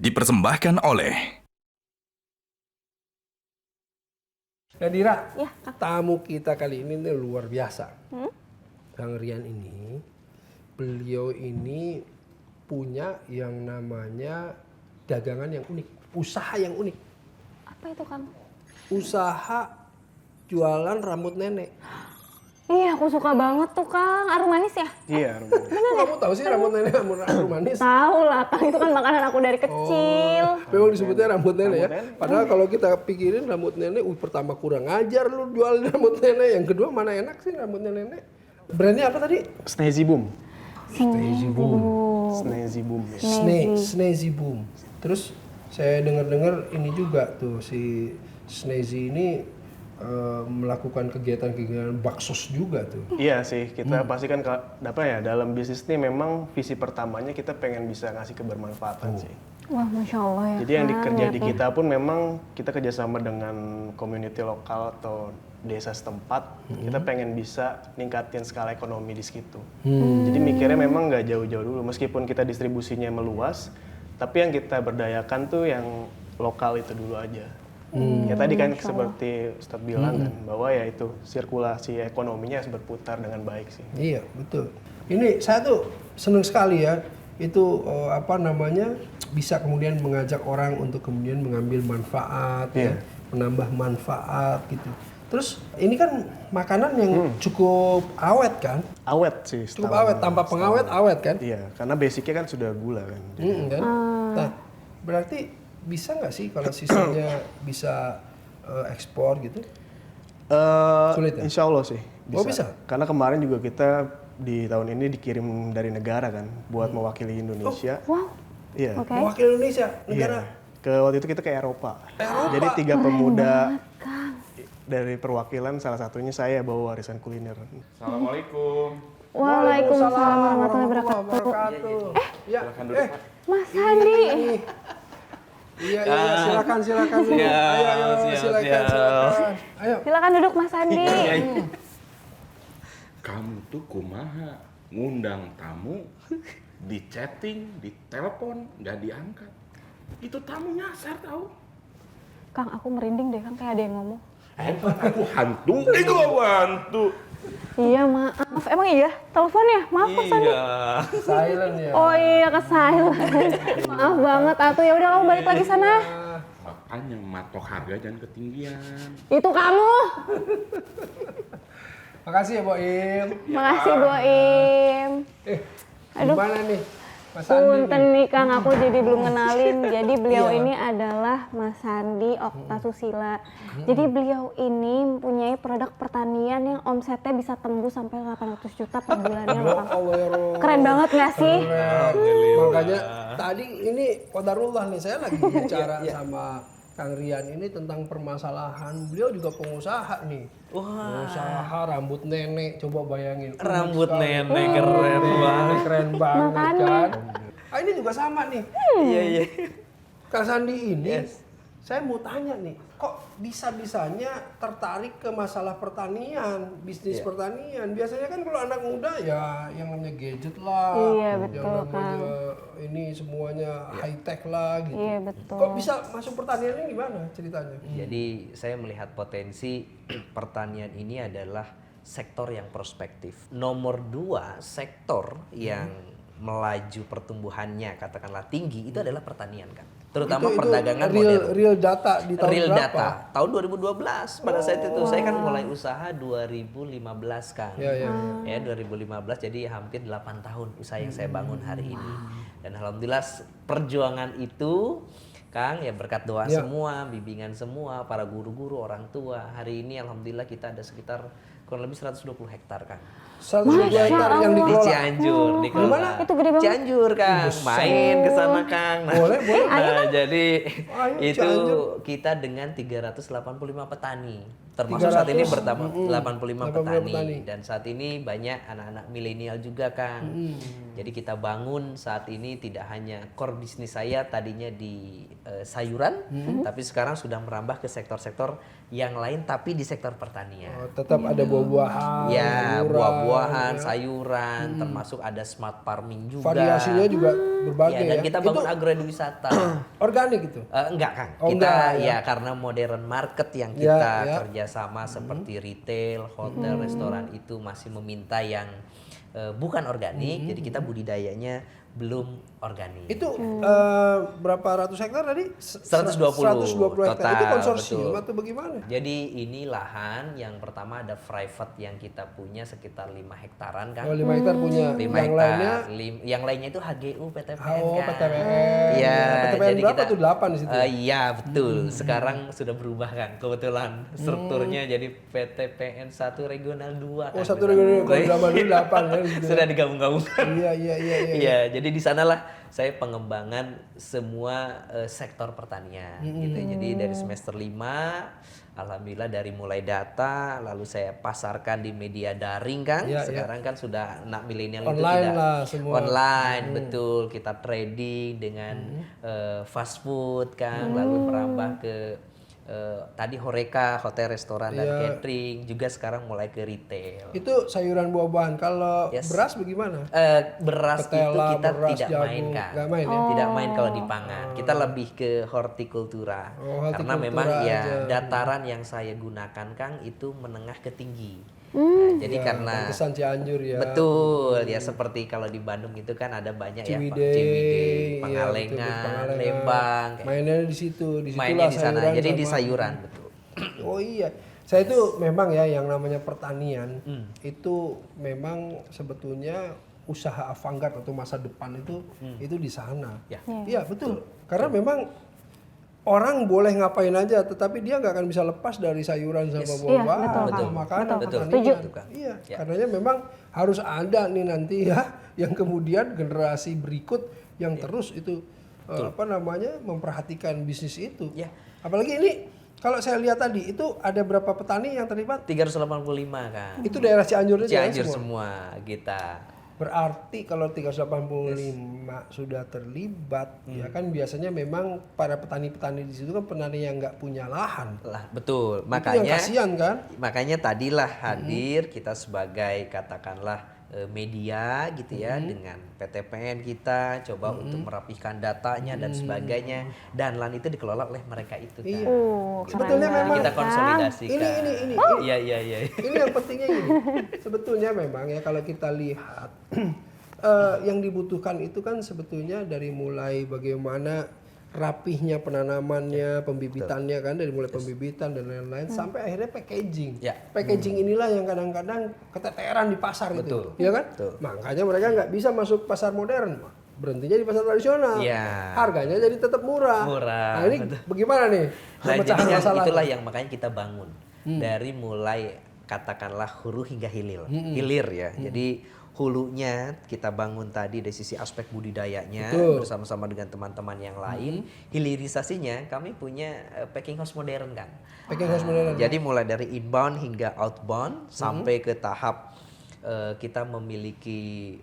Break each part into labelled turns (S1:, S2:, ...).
S1: dipersembahkan oleh
S2: Nadira,
S3: Ya, Kang.
S2: tamu kita kali ini nih luar biasa. Kang Rian ini, beliau ini punya yang namanya dagangan yang unik, usaha yang unik.
S3: Apa itu, Kang?
S2: Usaha jualan rambut nenek.
S3: Iya, aku suka banget tuh, Kang. Arum manis ya?
S4: Iya,
S2: Kok kamu tahu sih rambut nenek rambut manis?
S3: Tahu lah, Kang. Itu kan makanan aku dari kecil.
S2: Memang disebutnya rambut nenek ya. Padahal kalau kita pikirin rambut nenek, pertama kurang ajar lu jual rambut nenek. Yang kedua mana enak sih rambut nenek? Brandnya apa tadi?
S4: Snazzy Boom.
S2: Snazzy Boom.
S4: Snazzy Boom. Ya.
S2: Snazzy Boom. Terus saya dengar-dengar ini juga tuh si Snazzy ini melakukan kegiatan-kegiatan baksos juga tuh.
S4: Iya sih, kita pasti kan dalam bisnis ini memang visi pertamanya kita pengen bisa ngasih kebermanfaatan sih.
S3: Wah, Masya Allah ya,
S4: Jadi yang
S3: Kang.
S4: dikerja di
S3: Lihatnya.
S4: kita pun memang kita kerjasama dengan community lokal atau desa setempat, kita pengen bisa ningkatin skala ekonomi di situ. Jadi mikirnya memang nggak jauh-jauh dulu, meskipun kita distribusinya meluas, tapi yang kita berdayakan tuh yang lokal itu dulu aja. Ya tadi kan seperti Ustadz bilang kan, bahwa ya itu sirkulasi ekonominya harus berputar dengan baik sih.
S2: Iya, betul. Ini saya tuh seneng sekali ya, itu bisa kemudian mengajak orang untuk kemudian mengambil manfaat, ya, menambah manfaat gitu. Terus ini kan makanan yang cukup awet kan?
S4: Awet sih.
S2: Cukup awet, tanpa pengawet awet kan?
S4: Iya, karena basicnya kan sudah gula kan.
S2: Kan? Nah, berarti bisa nggak sih kalau sisanya bisa ekspor gitu? Sulit ya?
S4: Insya Allah sih bisa.
S2: Oh, bisa?
S4: Karena kemarin juga kita di tahun ini dikirim dari negara kan buat mewakili Indonesia.
S3: Wow.
S4: Iya.
S3: Oke.
S2: Mewakili Indonesia, negara.
S4: Waktu itu kita ke Eropa. Jadi 3 pemuda dari perwakilan, salah satunya saya bawa warisan kuliner.
S5: Assalamualaikum.
S3: Waalaikumsalam warahmatullahi wabarakatuh.
S2: Ya,
S3: Mas Handi.
S2: iya, silakan. Ayo, silakan. Ayo.
S3: Silakan duduk, Mas Handi.
S5: Kamu tuh kumaha ngundang tamu di chatting, di telepon nggak diangkat. Itu tamu nyasar tahu.
S3: Kang, aku merinding deh, Kang. Kayak ada yang ngomong.
S5: Aku hantu. Itu hantu.
S3: Iya, maaf. Emang iya? Teleponnya? Maaf, Mas Handi.
S2: Silent ya.
S3: Oh iya, ke silent. Maaf banget, Atuh. Ya udah kamu balik lagi sana.
S5: Makanya matok harga jangan ketinggian.
S3: Itu kamu.
S2: Makasih ya, Boim.
S3: Makasih, Boim. Aduh.
S2: Gimana nih? Mas Andi
S3: Punten nih Kang, aku jadi belum kenalin. Jadi beliau
S2: Iya.
S3: ini adalah Mas Sandi Oktasusila. Jadi beliau ini mempunyai produk pertanian yang omsetnya bisa tembus sampai 800 juta per bulannya loh, Kang.
S2: Allah ya Roh.
S3: Keren banget gak sih?
S2: Makanya tadi ini qadarullah nih, saya lagi bicara sama Kang Rian ini tentang permasalahan. Beliau juga pengusaha nih. Pengusaha rambut nenek, coba bayangin.
S6: Rambut
S2: Unik sekali.
S6: nenek keren banget.
S2: Keren banget
S3: Makanya.
S2: kan. Ini juga sama nih.
S6: Iya.
S2: Kang Sandi ini, saya mau tanya nih, kok bisa-bisanya tertarik ke masalah pertanian, bisnis pertanian? Biasanya kan kalau anak muda ya yang namanya gadget lah,
S3: Iya,
S2: yang
S3: betul,
S2: namanya ini semuanya high tech lah gitu.
S3: Iya, betul.
S2: Kok bisa masuk pertanian ini gimana ceritanya?
S6: Jadi saya melihat potensi pertanian ini adalah sektor yang prospektif. Nomor 2 sektor yang melaju pertumbuhannya katakanlah tinggi itu adalah pertanian kan. Terutama
S2: Itu
S6: perdagangan
S2: real data di tahun
S6: real
S2: berapa?
S6: data tahun 2012 pada saat itu saya kan mulai usaha 2015 kan.
S2: Iya.
S6: Ya 2015 jadi hampir 8 tahun usaha yang saya bangun hari ini. Dan alhamdulillah perjuangan itu Kang ya berkat doa semua, bimbingan semua, para guru-guru, orang tua. Hari ini alhamdulillah kita ada sekitar kurang lebih 120 hektar Kang.
S2: 120 hektar yang
S6: Di
S2: dikelola.
S6: Cianjur, di
S2: Gimana?
S3: Itu gede banget.
S6: Cianjur Kang, main ke sana Kang. Nah,
S2: Boleh.
S6: Nah, jadi
S2: Ayo,
S6: itu
S2: Cianjur.
S6: kita dengan 385 petani. termasuk saat ini
S2: 300,
S6: bertambah 85 petani.
S2: petani.
S6: Dan saat ini banyak anak-anak milenial juga Kang. Jadi kita bangun saat ini tidak hanya core bisnis saya tadinya di sayuran, tapi sekarang sudah merambah ke sektor-sektor yang lain tapi di sektor pertanian.
S2: Oh, tetap ada buah-buahan,
S6: Ya,
S2: sayuran,
S6: buah-buahan,
S2: ya.
S6: sayuran, termasuk ada smart farming juga.
S2: Variasinya juga berbagai
S6: Ya, dan
S2: ya.
S6: kita bangun agrowisata.
S2: Organik itu.
S6: Enggak Kang,
S2: Oh,
S6: kita
S2: enggak,
S6: ya karena modern market yang
S2: Ya,
S6: kita
S2: ya.
S6: kerjasama seperti retail, hotel, restoran itu masih meminta yang bukan organik, jadi kita budidayanya belum organik.
S2: Itu berapa ratus hektar tadi?
S6: 120
S2: hektar.
S6: total,
S2: Itu konsorsium
S6: betul.
S2: atau bagaimana?
S6: Jadi ini lahan yang pertama ada private yang kita punya sekitar 5 hektaran kan.
S2: Oh, 5 hektar punya.
S6: 5
S2: Yang lainnya
S6: yang lainnya itu HGU PTPN
S2: oh,
S6: kan.
S2: PTPN.
S6: Iya,
S2: PTPN
S6: jadi
S2: berapa
S6: kita
S2: tuh? 8 di situ.
S6: Iya, betul. Sekarang sudah berubah kan. Kebetulan strukturnya jadi PTPN 1 regional 2 kan.
S2: Oh, satu regional. Kalau zaman dulu 8 ya. Gitu.
S6: Sudah digabung-gabungkan.
S2: Iya.
S6: Iya, jadi di sanalah saya pengembangan semua sektor pertanian gitu. Jadi dari semester 5 alhamdulillah dari mulai data lalu saya pasarkan di media daring kan.
S2: Iya,
S6: Sekarang kan sudah anak milenial itu
S2: Online
S6: tidak
S2: lah semua.
S6: online, betul. Kita trading dengan fast food kan, lalu merambah ke tadi Horeca, hotel, restoran dan catering, juga sekarang mulai ke retail.
S2: Itu sayuran buah-buahan. Kalau
S6: Yes.
S2: beras bagaimana?
S6: Beras itu
S2: Ketela,
S6: kita
S2: beras,
S6: tidak
S2: jagung.
S6: main kan,
S2: Nggak main ya?
S6: tidak main kalau di pangan. Kita lebih ke hortikultura,
S2: Oh,
S6: karena
S2: hortikultura
S6: memang
S2: aja.
S6: ya dataran yang saya gunakan Kang itu menengah ke tinggi. Nah, jadi karena
S2: Pantesan Cianjur ya.
S6: betul ya seperti kalau di Bandung itu kan ada banyak
S2: Ciwidey,
S6: ya Pak, Ciwidey,
S2: iya,
S6: Pangalengan,
S2: betul, Pangalengan.
S6: Lembang, kayak
S2: Mainnya di situ,
S6: mainnya
S2: disitulah
S6: di sana.
S2: sayuran
S6: Jadi di
S2: sama-
S6: sayuran betul.
S2: Oh iya, saya itu memang ya yang namanya pertanian itu memang sebetulnya usaha avant-garde atau masa depan itu di sana.
S6: Ya.
S2: Iya betul. Karena memang orang boleh ngapain aja, tetapi dia nggak akan bisa lepas dari sayuran sama buah-buahan,
S3: Iya, betul,
S2: sama
S3: Kang.
S2: makanan,
S6: Betul.
S2: pertanian.
S6: Setuju. Kang.
S2: Iya,
S6: Ya.
S2: karenanya memang harus ada nih nanti ya, yang kemudian generasi berikut yang terus itu apa namanya memperhatikan bisnis itu.
S6: Ya.
S2: Apalagi ini kalau saya lihat tadi itu ada berapa petani yang terlibat?
S6: 385 kan.
S2: Itu daerah Cianjur aja ya
S6: Cianjur
S2: semua.
S6: semua kita.
S2: Berarti kalau 385 sudah terlibat, ya kan biasanya memang para petani-petani di situ kan petani yang nggak punya lahan.
S6: Lah, betul.
S2: Itu yang
S6: Makanya
S2: kasihan kan?
S6: makanya tadilah hadir kita sebagai katakanlah media gitu ya dengan PTPN kita coba untuk merapihkan datanya dan sebagainya, dan LAN itu dikelola oleh mereka itu kan.
S2: Iya.
S3: Keren
S2: Sebetulnya
S3: banget,
S2: memang
S6: Kita konsolidasikan.
S2: Ini.
S6: Iya iya iya.
S2: Ini yang pentingnya ini. Sebetulnya memang ya kalau kita lihat yang dibutuhkan itu kan sebetulnya dari mulai bagaimana rapihnya penanamannya, pembibitannya kan, dari mulai pembibitan dan lain-lain sampai akhirnya packaging.
S6: Ya.
S2: Packaging inilah yang kadang-kadang keteteran di pasar
S6: Betul.
S2: itu, ya kan?
S6: Betul.
S2: Makanya mereka nggak bisa masuk pasar modern, berhentinya di pasar tradisional.
S6: Ya.
S2: Harganya jadi tetap murah.
S6: Murah,
S2: Nah ini bagaimana nih?
S6: Nah,
S2: memecahkan
S6: jadinya
S2: masalah
S6: itulah
S2: ini?
S6: yang makanya kita bangun dari mulai katakanlah hulu hingga hilir ya. Jadi hulunya kita bangun tadi dari sisi aspek budidayanya
S2: Betul.
S6: bersama-sama dengan teman-teman yang lain. Hilirisasinya kami punya packing house modern kan.
S2: Packing house modern.
S6: Jadi mulai dari inbound hingga outbound sampai ke tahap kita memiliki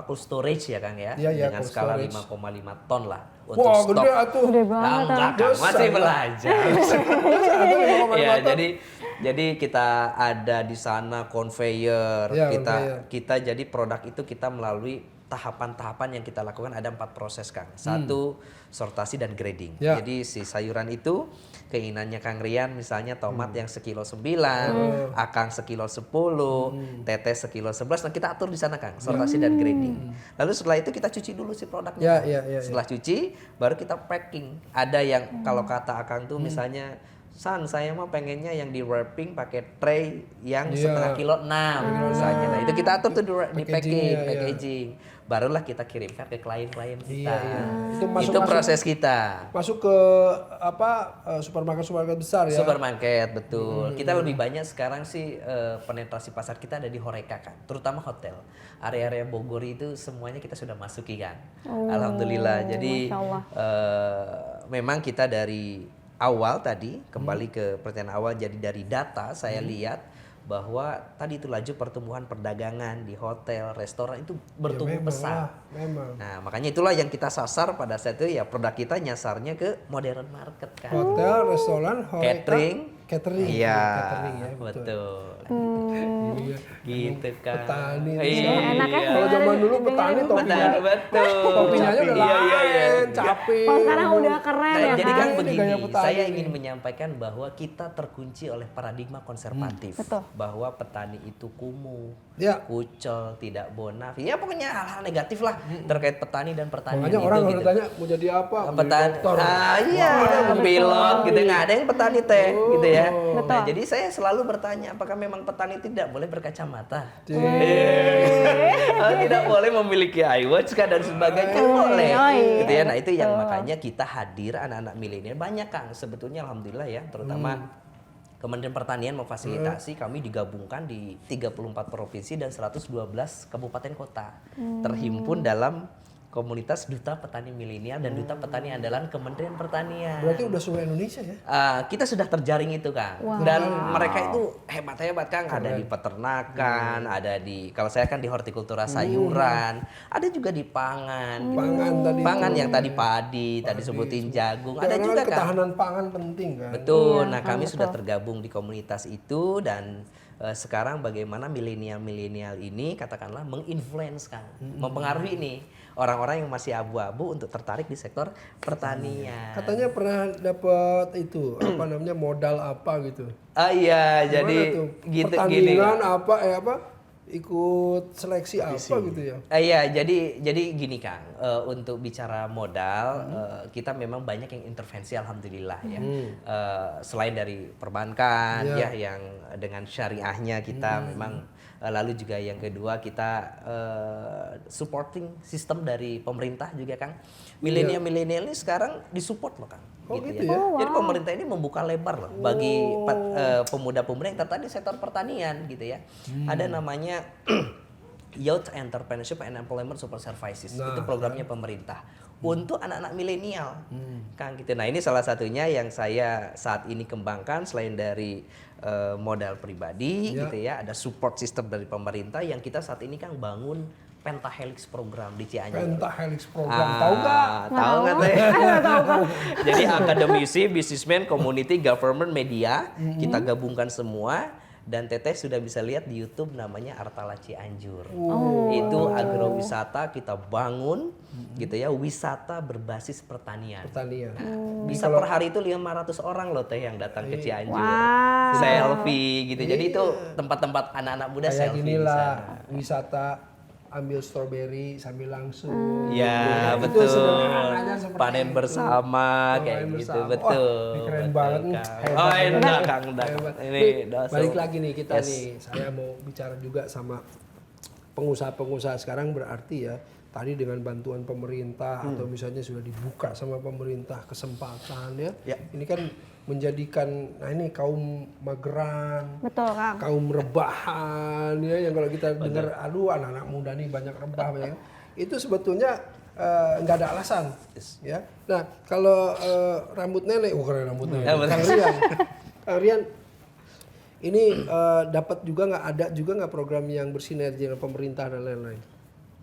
S6: cold storage ya Kang ya,
S2: Iya,
S6: dengan
S2: cold
S6: skala
S2: storage.
S6: 5,5 ton lah untuk
S2: Wah,
S6: stok.
S2: gede atuh.
S3: Gede banget.
S6: Enggak, Kang,
S2: Dosa,
S6: masih
S2: ya.
S6: belajar. Ya, jadi kita ada di sana conveyor.
S2: Ya,
S6: Kita jadi produk itu kita melalui tahapan-tahapan yang kita lakukan ada 4 proses Kang. Satu, sortasi dan grading.
S2: Ya.
S6: Jadi si sayuran itu keinginannya Kang Rian misalnya tomat yang sekilo 9, akang sekilo 10, tetes sekilo 11. Nah, kita atur di sana Kang, sortasi dan grading. Lalu setelah itu kita cuci dulu si produknya.
S2: Ya.
S6: Setelah cuci baru kita packing. Ada yang kalau kata Akang tuh misalnya San, saya mah pengennya yang di wrapping pakai tray yang setengah kilo 6 misalnya. Nah, itu kita atur tuh di packing, packaging. Barulah kita kirimkan ke klien-klien kita.
S2: Iya.
S6: Itu proses kita.
S2: Masuk ke supermarket besar ya.
S6: Supermarket, betul. Kita lebih banyak sekarang sih penetrasi pasar kita ada di Horeca kan, terutama hotel. Area-area Bogor itu semuanya kita sudah masuki kan. Alhamdulillah. Jadi
S3: Masya Allah.
S6: memang kita dari awal tadi, kembali ke pertanyaan awal, jadi dari data saya lihat bahwa tadi itu laju pertumbuhan perdagangan di hotel, restoran itu bertumbuh
S2: memang
S6: pesat.
S2: lah, memang.
S6: Nah, makanya itulah yang kita sasar pada saat itu ya, produk kita nyasarnya ke modern market kan.
S2: Hotel, restoran, horeca, catering.
S6: Iya,
S2: Catering ya,
S6: betul.
S2: Iya.
S6: Gitu kan.
S2: Petani.
S6: Iya.
S3: enak ya.
S2: Kalau zaman dulu petani topinya,
S6: Betul, betul.
S2: topinya aja udah
S6: Iya, iya, iya.
S2: lain, capek.
S3: Kalau sekarang udah keren
S6: Nah,
S3: ya
S6: jadi
S3: kan?
S6: kan
S2: Ini
S6: begini,
S2: gaya petani
S6: saya
S2: nih.
S6: ingin menyampaikan bahwa kita terkunci oleh paradigma konservatif.
S3: Betul.
S6: Bahwa petani itu kumuh,
S2: Ya.
S6: kucel, tidak bonafit. Ya pokoknya hal-hal negatif lah terkait petani dan pertanian
S2: Makanya
S6: itu
S2: orang kalau
S6: gitu.
S2: ditanya mau jadi apa? Mau jadi
S6: Petani,
S2: dokter.
S6: iya, pilot gitu, nggak ada yang petani teh, gitu ya.
S3: Betul.
S6: Nah, jadi saya selalu bertanya, apakah memang petani tidak boleh berkacamata? Tidak boleh memiliki iWatch kan dan sebagainya, boleh,
S3: oh iya,
S6: gitu ya. Nah itu yang
S3: betul.
S6: makanya kita hadir anak-anak milenial banyak Kang, sebetulnya alhamdulillah ya, terutama Kementerian Pertanian memfasilitasi kami digabungkan di 34 provinsi dan 112 kabupaten kota terhimpun dalam komunitas Duta Petani Milenial dan Duta Petani Andalan Kementerian Pertanian.
S2: Berarti udah seluruh Indonesia ya?
S6: Kita sudah terjaring itu Kang, dan mereka itu hebat-hebat Kang. Ada di peternakan, ada di, kalau saya kan di hortikultura sayuran, ada juga di pangan. Pangan yang tadi padi, tadi sebutin jagung, ada
S2: Karena
S6: juga Kang.
S2: ketahanan pangan penting kan.
S6: Betul. Nah, kami sudah tergabung di komunitas itu dan sekarang bagaimana milenial-milenial ini katakanlah menginfluence Kang, mempengaruhi nih orang-orang yang masih abu-abu untuk tertarik di sektor pertanian.
S2: Katanya pernah dapat itu apa namanya modal apa gitu.
S6: Ah iya,
S2: Gimana
S6: jadi
S2: tuh?
S6: gitu gini.
S2: Pertandingan apa ikut seleksi apa gitu ya?
S6: Iya, jadi gini Kang, untuk bicara modal kita memang banyak yang intervensi alhamdulillah ya. Selain dari perbankan ya yang dengan syariahnya kita memang, lalu juga yang kedua kita supporting sistem dari pemerintah juga Kang. Milenial ini sekarang disupport loh Kang.
S2: Oh, gitu
S6: ya.
S2: ya?
S6: Jadi pemerintah ini membuka lebar loh bagi pemuda-pemuda yang tertarik di sektor pertanian gitu ya. Ada namanya Youth Entrepreneurship and Employment Support Services. Itu programnya pemerintah untuk anak-anak milenial. Kang gitu. Nah, ini salah satunya yang saya saat ini kembangkan selain dari modal pribadi gitu ya, ada support system dari pemerintah yang kita saat ini Kang bangun Pentahelix program di Cianjur.
S2: Pentahelix program, tahu nggak?
S6: Tahu nggak teh? Jadi akademisi, businessman, community, government, media kita gabungkan semua dan Teteh sudah bisa lihat di YouTube namanya Artala Cianjur. Itu agrowisata kita bangun gitu ya, wisata berbasis pertanian. Bisa per hari itu 500 orang loh Teh yang datang ke Cianjur. Selfie gitu. Jadi itu tempat-tempat anak-anak muda
S2: Kayak
S6: selfie di
S2: inilah
S6: sana.
S2: wisata ambil stroberi sambil langsung.
S6: Ya
S2: Itu
S6: betul.
S2: sederhananya seperti
S6: Panen
S2: itu.
S6: bersama kayak
S2: Panen
S6: gitu,
S2: bersama.
S6: betul.
S2: Wah, ini keren
S6: Betul,
S2: banget nih.
S6: Kang.
S2: Hebat
S6: Oh,
S2: banget.
S6: enggak Kang, enggak.
S2: Hebat.
S6: Ini
S2: Nih,
S6: dosa.
S2: balik lagi nih kita
S6: Yes.
S2: nih. Saya mau bicara juga sama pengusaha-pengusaha sekarang, berarti ya tadi dengan bantuan pemerintah atau misalnya sudah dibuka sama pemerintah kesempatan ya. Ini kan menjadikan ini kaum mageran,
S3: Betul Kang.
S2: kaum rebahan ya, yang kalau kita dengar aduh anak-anak muda nih banyak rebah ya. Itu sebetulnya nggak ada alasan ya. Nah, kalau rambut nenek, keren rambut nenek. Kang Rian ini dapat juga ada juga nggak program yang bersinergi dengan pemerintah dan lain-lain?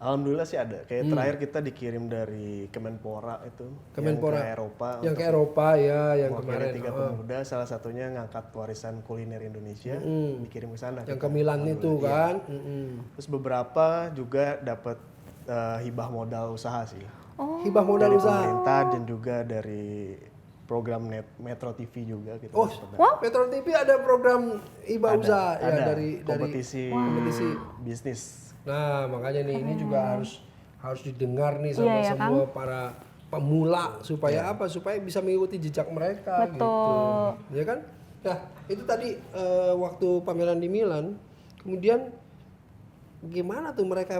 S4: Alhamdulillah sih ada. Kayak terakhir kita dikirim dari Kemenpora itu.
S2: Kemenpora.
S4: Yang ke Eropa.
S2: Yang ke Eropa ya, yang
S4: mewakili
S2: kemarin.
S4: 3 pemuda, salah satunya ngangkat warisan kuliner Indonesia, dikirim ke sana.
S2: Yang ke Milan itu kan.
S4: Terus beberapa juga dapat hibah modal usaha sih.
S2: Hibah modal
S4: Dari
S2: usaha.
S4: pemerintah dan juga dari program Metro TV juga gitu.
S2: Oh, Metro TV ada program hibah usaha ya
S4: ada
S2: dari
S4: kompetisi bisnis.
S2: Nah, makanya nih ini juga harus didengar nih sama semua para pemula supaya apa? Supaya bisa mengikuti jejak mereka gitu. Ya kan? Nah, itu tadi waktu pameran di Milan, kemudian gimana tuh mereka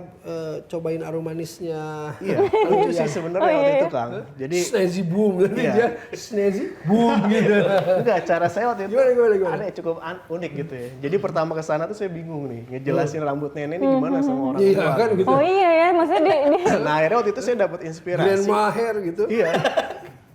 S2: cobain aroma manisnya?
S4: Iya, lucu sih sebenarnya waktu itu Kang. Jadi
S2: Snazzy boom nanti dia snazzy boom gitu.
S4: enggak, cara saya waktu itu
S2: Gimana?
S4: ada yang cukup unik gitu ya. Jadi pertama ke sana tuh saya bingung nih, ngejelasin rambut nenek ini gimana sama orang
S2: Iya
S4: tua.
S2: kan gitu.
S3: Oh iya ya, maksudnya
S4: Nah akhirnya waktu itu saya dapat inspirasi.
S2: Grandma hair gitu.
S4: Iya.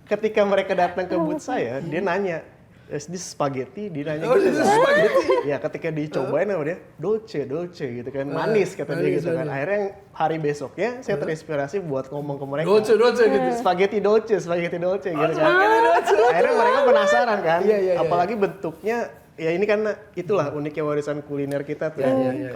S4: ketika mereka datang ke booth saya, dia nanya, this spaghetti, dia nanya
S2: Oh,
S4: gitu.
S2: this is spaghetti.
S4: Ya ketika dicobain sama dia, dolce gitu kan, manis kata dia
S2: manis,
S4: gitu kan.
S2: manis.
S4: Akhirnya yang hari besoknya saya terinspirasi buat ngomong ke mereka.
S2: Dolce gitu.
S4: Spaghetti dolce gitu kan. Akhirnya mereka penasaran kan,
S2: Iya.
S4: apalagi bentuknya. Ya ini kan itulah uniknya warisan kuliner kita tuh.
S2: Iya.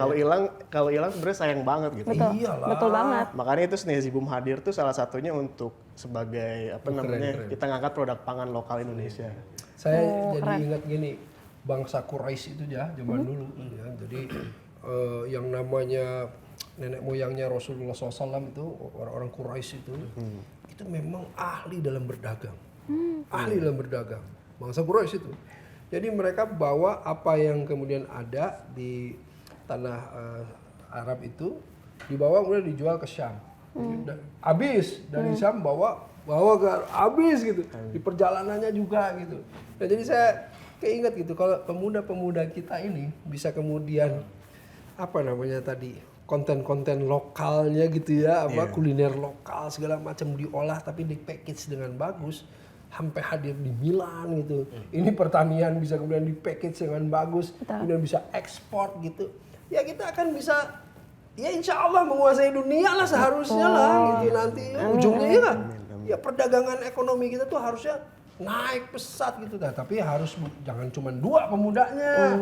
S4: Kalau hilang sebenarnya sayang banget gitu.
S2: Iyalah.
S3: Betul banget.
S4: Makanya itu Snazzy Boom hadir tuh salah satunya untuk sebagai
S2: keren.
S4: kita ngangkat produk pangan lokal Indonesia.
S2: Saya jadi ingat gini, bangsa Quraisy itu ya zaman dulu ya. Jadi yang namanya nenek moyangnya Rasulullah SAW itu orang-orang Quraisy itu memang ahli dalam berdagang. Ahli dalam berdagang. Bangsa Quraisy itu. Jadi mereka bawa apa yang kemudian ada di tanah Arab itu, dibawa kemudian dijual ke Syam. Habis dari Syam bawa ke habis gitu. Di perjalanannya juga gitu. Nah, jadi saya keinget gitu kalau pemuda-pemuda kita ini bisa kemudian apa namanya tadi konten-konten lokalnya gitu ya, kuliner lokal segala macam diolah tapi di package dengan bagus. Sampai hadir di Milan gitu. Ini pertanian bisa kemudian di package dengan bagus, kemudian bisa ekspor gitu. Ya kita akan bisa, ya insya Allah menguasai dunia lah seharusnya lah gitu nanti ujungnya ya kan. Ya perdagangan ekonomi kita tuh harusnya naik pesat gitu. Nah, tapi harus jangan cuma 2 pemudanya.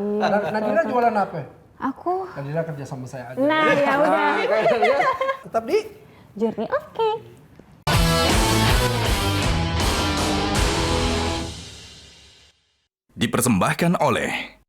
S2: Nadira jualan apa?
S3: Aku.
S2: Nadira kerja sama saya aja.
S3: Nah, ya udah.
S2: Tetap di
S3: Journey oke.
S1: Dipersembahkan oleh